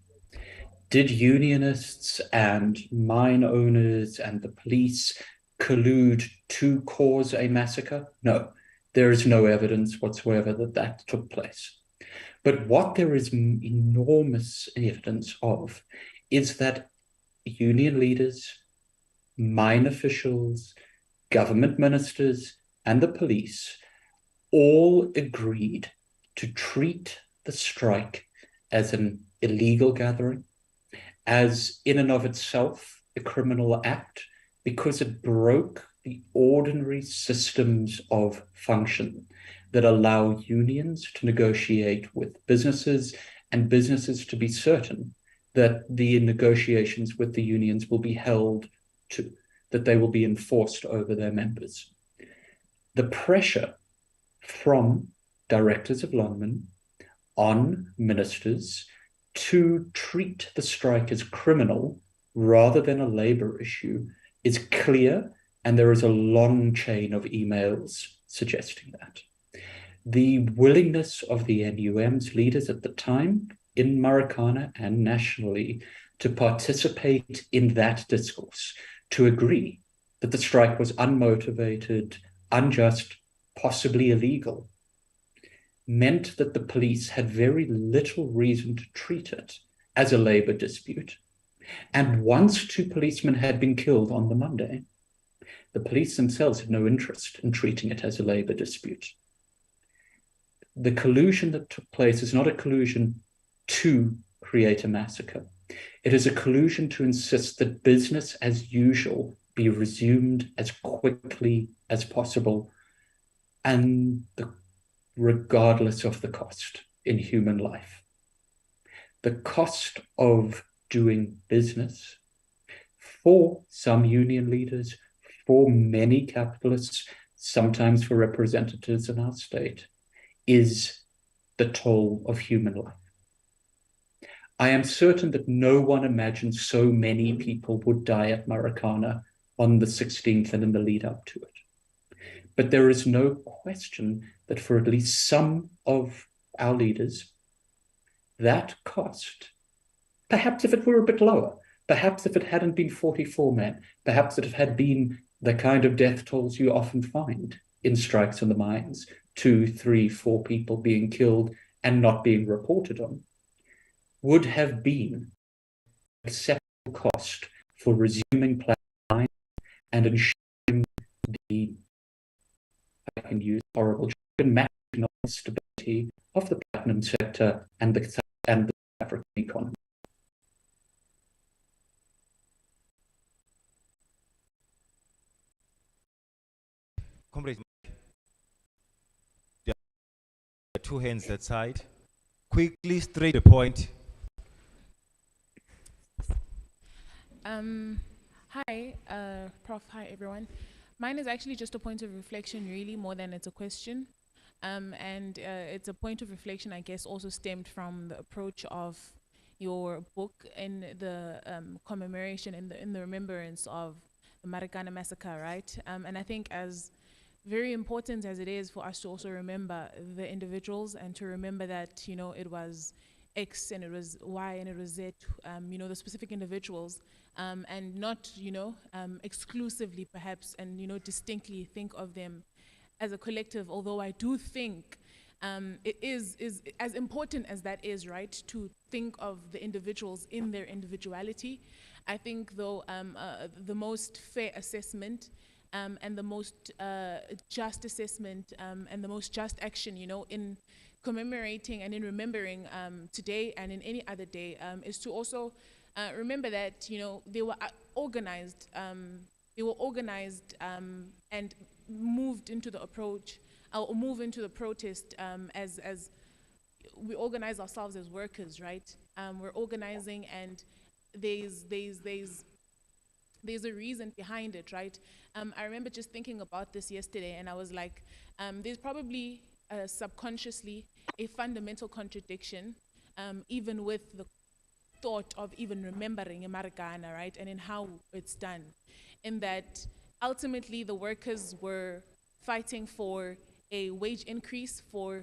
Did unionists and mine owners and the police collude to cause a massacre? No, there is no evidence whatsoever that that took place. But what there is enormous evidence of is that union leaders, mine officials, government ministers, and the police all agreed to treat the strike as an illegal gathering, as in and of itself a criminal act, because it broke the ordinary systems of function that allow unions to negotiate with businesses and businesses to be certain that the negotiations with the unions will be held to, that they will be enforced over their members. The pressure from directors of lawmen on ministers to treat the strike as criminal rather than a labor issue is clear, and there is a long chain of emails suggesting that. The willingness of the NUM's leaders at the time in Marikana and nationally to participate in that discourse, to agree that the strike was unmotivated, unjust, possibly illegal, meant that the police had very little reason to treat it as a labor dispute. And once 2 policemen had been killed on the Monday, the police themselves had no interest in treating it as a labor dispute. The collusion that took place is not a collusion to create a massacre. It is a collusion to insist that business as usual be resumed as quickly as possible, and regardless of the cost in human life. The cost of doing business for some union leaders, for many capitalists, sometimes for representatives in our state, is the toll of human life. I am certain that no one imagined so many people would die at Marikana on the 16th and in the lead up to it. But there is no question that for at least some of our leaders, that cost, perhaps if it were a bit lower, perhaps if it hadn't been 44 men, perhaps if it had been the kind of death tolls you often find in strikes in the mines, 2, 3, 4 people being killed and not being reported on, would have been acceptable cost for resuming plan and ensuring the, I can use horrible jargon, national stability of the platinum sector and the African economy. Comrades, there are 2 hands that side. Quickly, straight to the point. Hi, Prof. Hi, everyone. Mine is actually just a point of reflection, really, more than it's a question. It's a point of reflection, I guess, also stemmed from the approach of your book in the commemoration, in the remembrance of the Marikana massacre, right? And I think as very important as it is for us to also remember the individuals and to remember that, you know, it was X and it was Y and it was Z, you know, the specific individuals, and not, you know, exclusively perhaps, and, you know, distinctly think of them as a collective, although I do think it is as important as that is, right, to think of the individuals in their individuality. I think, though, the most fair assessment and the most just assessment and the most just action, you know, in commemorating and in remembering today and in any other day is to also remember that, you know, they were organized and moved into the approach or move into the protest as we organize ourselves as workers, right? We're organizing, and there's a reason behind it, right? I remember just thinking about this yesterday, and I was like, there's probably subconsciously a fundamental contradiction, even with the thought of even remembering in Marikana, right, and in how it's done, in that ultimately the workers were fighting for a wage increase, for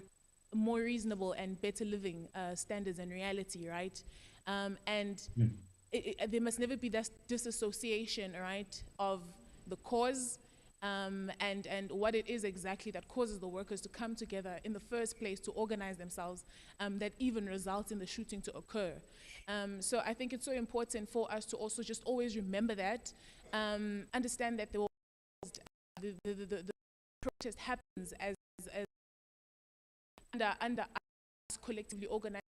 more reasonable and better living standards and reality, right? There must never be that disassociation, right, of the cause and what it is exactly that causes the workers to come together in the first place to organize themselves, that even results in the shooting to occur. So I think it's so important for us to also just always remember that, understand that the protest happens as under us collectively organized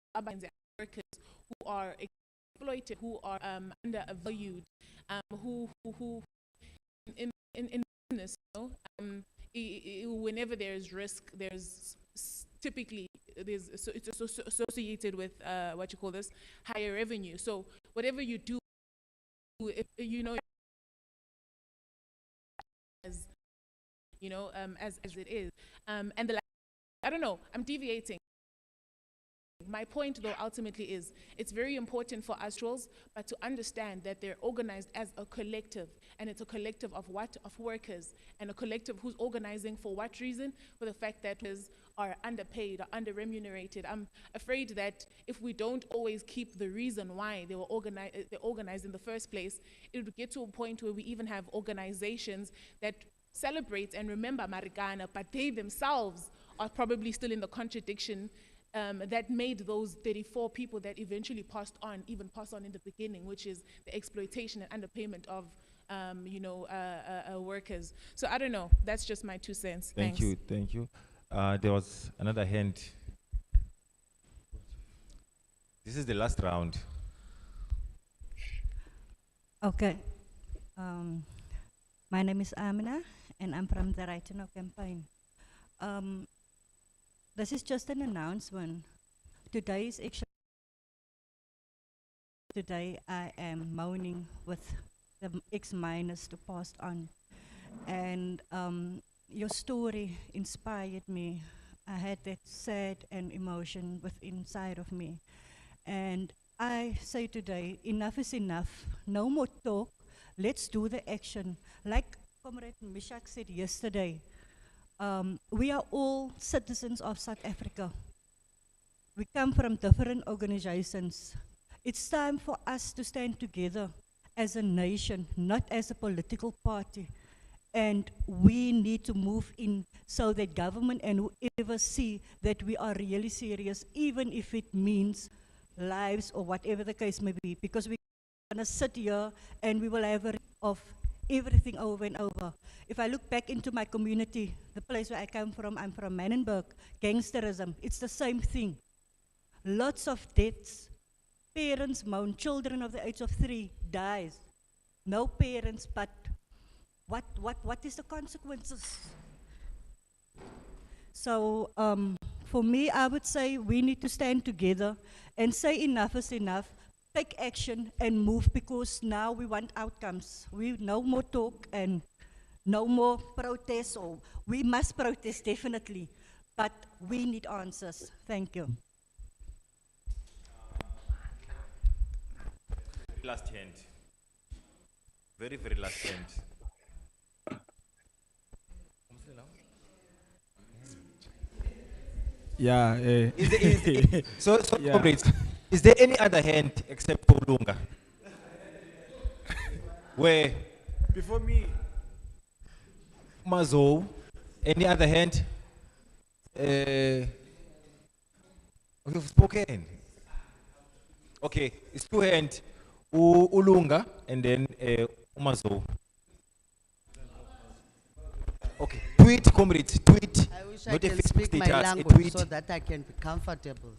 workers who are exploited, who are undervalued, who in business, you know, whenever there is risk, there's typically it's associated with what you call this, higher revenue. So whatever you do, if you know, as you know, as it is, and I don't know, I'm deviating. my point, though, ultimately is it's very important for us, but to understand that they're organized as a collective, and it's a collective of what? Of workers, and a collective who's organizing for what reason? For the fact that workers are underpaid or under-remunerated. I'm afraid that if we don't always keep the reason why they're organized in the first place, it would get to a point where we even have organizations that celebrate and remember Marikana, but they themselves are probably still in the contradiction that made those 34 people that eventually passed on in the beginning, which is the exploitation and underpayment of workers. So I don't know. That's just my 2 cents. Thank you. There was another hand. This is the last round. Okay. My name is Amina, and I'm from the Right to Know campaign. This is just an announcement. Today I am mourning with the ex-miners to pass on. And your story inspired me. I had that sad and emotion inside of me. And I say today, enough is enough. No more talk. Let's do the action. Like Comrade Mishak said yesterday, we are all citizens of South Africa. We come from different organizations. It's time for us to stand together as a nation, not as a political party. And we need to move in so that government and whoever see that we are really serious, even if it means lives or whatever the case may be, because we're gonna sit here and we will have of everything over and over. If I look back into my community, the place where I come from, I'm from Manenberg, gangsterism, it's the same thing. Lots of deaths, parents moan, children of the age of 3 dies. No parents, but what is the consequences? So for me, I would say we need to stand together and say enough is enough, take action and move, because now we want outcomes. We no more talk and no more protest, or we must protest definitely, but we need answers. Thank you. Last hand. Very, very last hand. Yeah. So Yeah. comrades, is there any other hand except Kolunga? Where Before me. Mazo, any other hand? We've spoken. Okay, it's 2 hand. Ulunga and then Mazo. Okay, tweet, comrades, tweet. I wish I Not a can Facebook speak my status, a language tweet. so that I can be comfortable.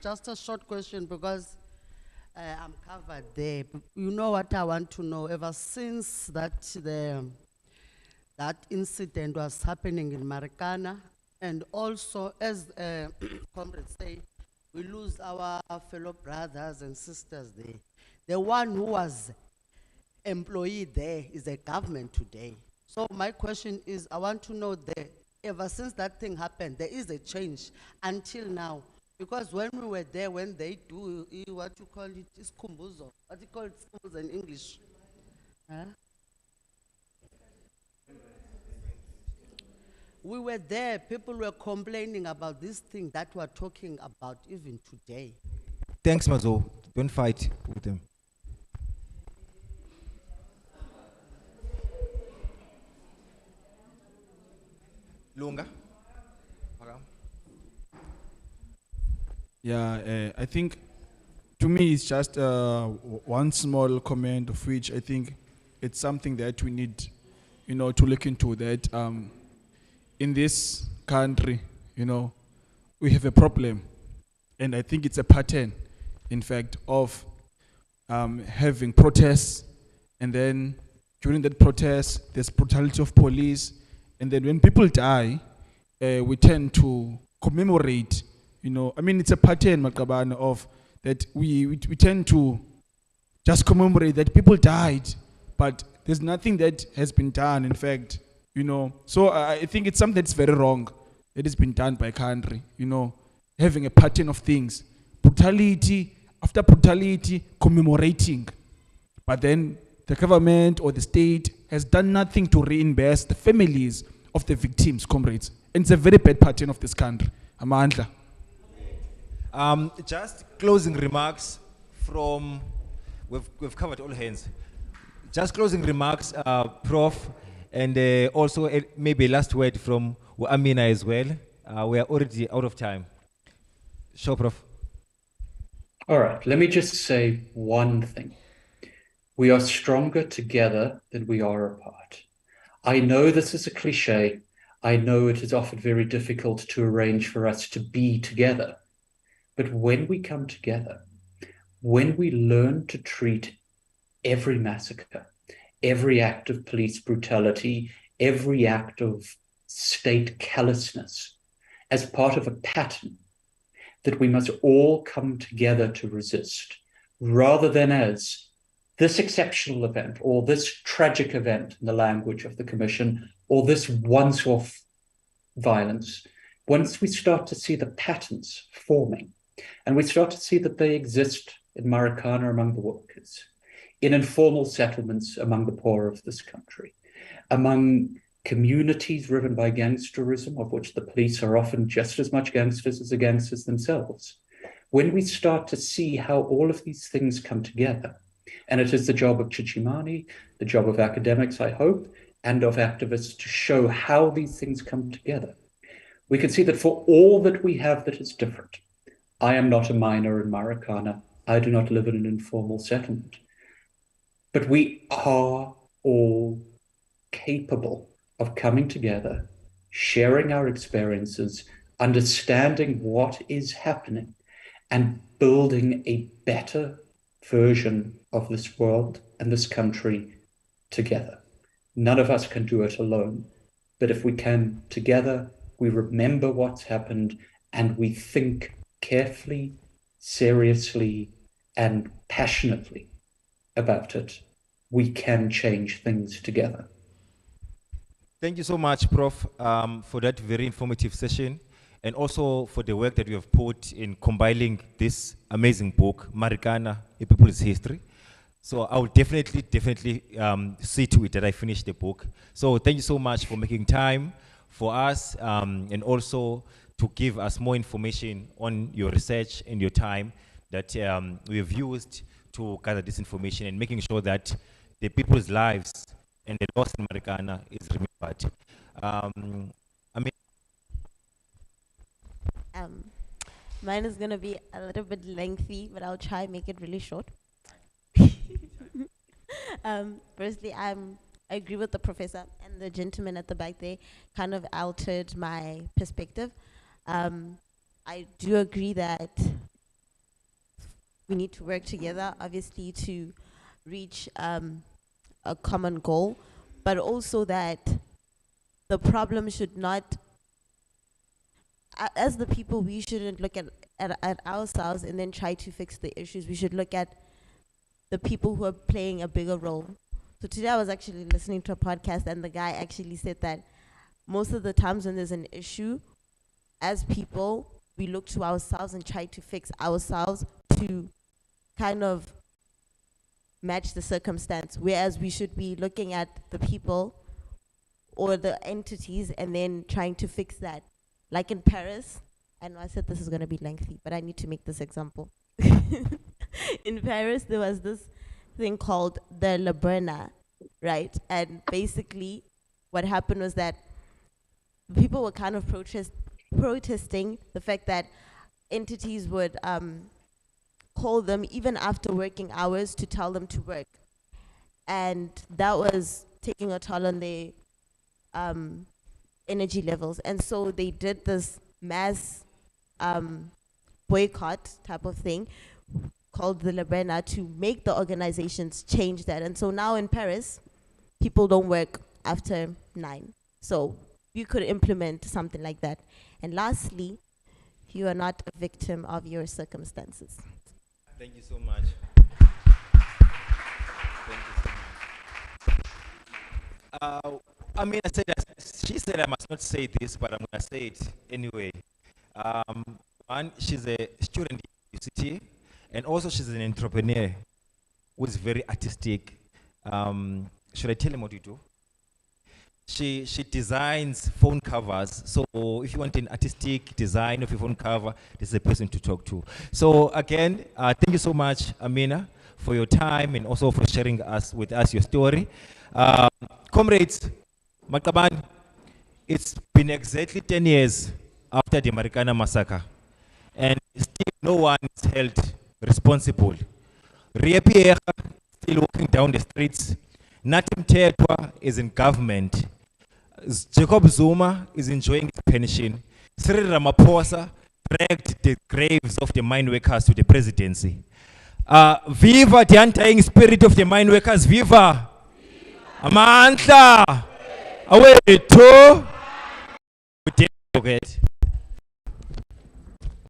Just a short question, because I'm covered there. You know what I want to know? Ever since that incident was happening in Marikana, and also as comrades say, we lose our fellow brothers and sisters there. The one who was employee there is a government today. So my question is, I want to know that ever since that thing happened, there is a change until now. Because when we were there, when they do what you call it, is kumbuzo. What do you call it kumbuzo in English? Huh? We were there, people were complaining about this thing that we're talking about even today. Thanks, Mazo. Don't fight with them. Lunga. Yeah, I think to me it's just one small comment of which I think it's something that we need, to look into, that in this country, we have a problem, and I think it's a pattern, in fact, of having protests, and then during that protest, there's brutality of police, and then when people die, we tend to commemorate. It's a pattern, Makabana, of that we tend to just commemorate that people died, but there's nothing that has been done, in fact, So I think it's something that's very wrong. that has been done by country, you know, having a pattern of things. Brutality, after brutality, commemorating. But then the government or the state has done nothing to reimburse the families of the victims, comrades. And it's a very bad pattern of this country. Amandla. Just closing remarks from, we've covered all hands. Just closing remarks, Prof, and also maybe a last word from Amina as well. We are already out of time. Sure, Prof. All right, let me just say one thing. We are stronger together than we are apart. I know this is a cliche. I know it is often very difficult to arrange for us to be together. But when we come together, when we learn to treat every massacre, every act of police brutality, every act of state callousness as part of a pattern that we must all come together to resist, rather than as this exceptional event or this tragic event in the language of the Commission or this once-off violence. Once we start to see the patterns forming and we start to see that they exist in Marikana among the workers, in informal settlements among the poor of this country, among communities driven by gangsterism, of which the police are often just as much gangsters as the gangsters themselves. When we start to see how all of these things come together, and it is the job of Chichimani, the job of academics, I hope, and of activists to show how these things come together, we can see that for all that we have that is different, I am not a miner in Marikana. I do not live in an informal settlement. But we are all capable of coming together, sharing our experiences, understanding what is happening, and building a better version of this world and this country together. None of us can do it alone, but if we can together, we remember what's happened and we think carefully, seriously, and passionately about it, we can change things together. Thank you so much, Prof, for that very informative session, and also for the work that you have put in compiling this amazing book, Marikana, A People's History. So I will definitely see to it that I finish the book. So thank you so much for making time for us, and also to give us more information on your research and your time that we have used to gather this information and making sure that the people's lives and the loss in Marikana is remembered. Mine is going to be a little bit lengthy, but I'll try and make it really short. Firstly, I agree with the professor and the gentleman at the back there kind of altered my perspective. I do agree that we need to work together, obviously, to reach a common goal, but also that the problem should not, as the people, we shouldn't look at ourselves and then try to fix the issues. We should look at the people who are playing a bigger role. So today I was actually listening to a podcast and the guy actually said that most of the times when there's an issue, as people, we look to ourselves and try to fix ourselves to kind of match the circumstance, whereas we should be looking at the people or the entities and then trying to fix that. Like in Paris, I know I said this is going to be lengthy, but I need to make this example. In Paris, there was this thing called the Le Bernard, right? And basically, what happened was that people were kind of protesting the fact that entities would call them even after working hours to tell them to work. And that was taking a toll on their energy levels. And so they did this mass boycott type of thing called the Le Bernard to make the organizations change that. And so now in Paris, people don't work after 9. So you could implement something like that. And lastly, you are not a victim of your circumstances. Thank you so much. Thank you so much. I mean, she said I must not say this, but I'm gonna say it anyway. One, she's a student at UCT, and also she's an entrepreneur who is very artistic. Should I tell him what you do? She designs phone covers. So if you want an artistic design of your phone cover, this is a person to talk to. So again, thank you so much, Amina, for your time and also for sharing with us your story. Comrades, Makaban, it's been exactly 10 years after the Marikana massacre, and still no one is held responsible. Riepiera still walking down the streets. Natim Tetwa is in government. Jacob Zuma is enjoying his pension. Cyril Ramaphosa dragged the graves of the mine workers to the presidency. Viva the undying spirit of the mine workers, viva! Amandla! Away to!